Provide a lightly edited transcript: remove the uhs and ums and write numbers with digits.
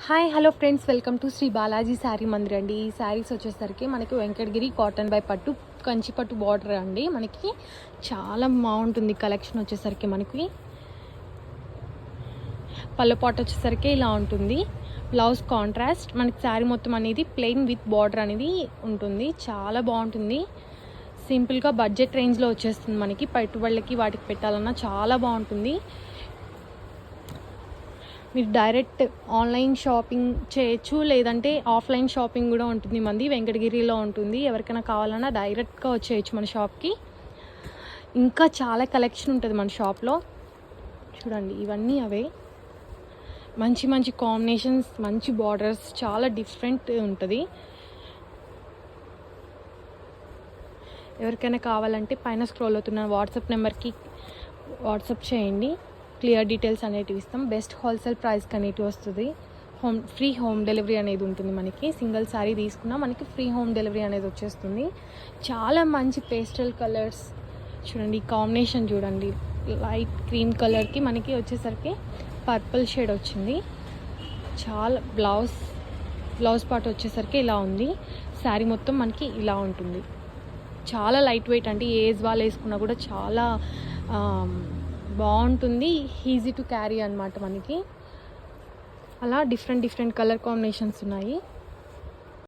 Hi hello friends, welcome to Sri Balaji Saree Mandir అండి. ఈ శారీస్ వచ్చేసరికి మనకి వెంకటగిరి కాటన్ బై పట్టు కంచి పట్టు బార్డర్ అండి. మనకి చాలా బాగుంటుంది కలెక్షన్. వచ్చేసరికి మనకి పళ్ళు పాట వచ్చేసరికి ఇలా ఉంటుంది. బ్లౌజ్ కాంట్రాస్ట్, మనకి శారీ మొత్తం అనేది ప్లెయిన్ విత్ బార్డర్ అనేది ఉంటుంది. చాలా బాగుంటుంది. సింపుల్గా బడ్జెట్ రేంజ్లో వచ్చేస్తుంది. మనకి పెట్టుబడులకి వాటికి పెట్టాలన్నా చాలా బాగుంటుంది. మీరు డైరెక్ట్ ఆన్లైన్ షాపింగ్ చేయొచ్చు, లేదంటే ఆఫ్లైన్ షాపింగ్ కూడా ఉంటుంది. మంది వెంకటగిరిలో ఉంటుంది. ఎవరికైనా కావాలన్నా డైరెక్ట్గా వచ్చేయచ్చు మన షాప్కి. ఇంకా చాలా కలెక్షన్ ఉంటుంది మన షాప్లో. చూడండి, ఇవన్నీ అవే మంచి మంచి కాంబినేషన్స్, మంచి బార్డర్స్, చాలా డిఫరెంట్ ఉంటుంది. ఎవరికైనా కావాలంటే పైన స్క్రోల్ అవుతున్న వాట్సాప్ నెంబర్కి వాట్సాప్ చేయండి. క్లియర్ డీటెయిల్స్ అనేటివి ఇస్తాం. బెస్ట్ హోల్సేల్ ప్రైస్కి అనేటివి వస్తుంది. ఫ్రీ హోమ్ డెలివరీ అనేది ఉంటుంది. మనకి సింగిల్ శారీ తీసుకున్నా మనకి ఫ్రీ హోమ్ డెలివరీ అనేది వచ్చేస్తుంది. చాలా మంచి పేస్టల్ కలర్స్ చూడండి. కాంబినేషన్ చూడండి, లైట్ క్రీమ్ కలర్కి మనకి వచ్చేసరికి పర్పుల్ షేడ్ వచ్చింది. చాలా బ్లౌజ్ పార్ట్ వచ్చేసరికి ఇలా ఉంది. శారీ మొత్తం మనకి ఇలా ఉంటుంది. చాలా లైట్ వెయిట్ అండి. ఏజ్ వాళ్ళు వేసుకున్నా కూడా చాలా బాగుంటుంది. ఈజీ టు క్యారీ అనమాట. మనకి అలా డిఫరెంట్ కలర్ కాంబినేషన్స్ ఉన్నాయి.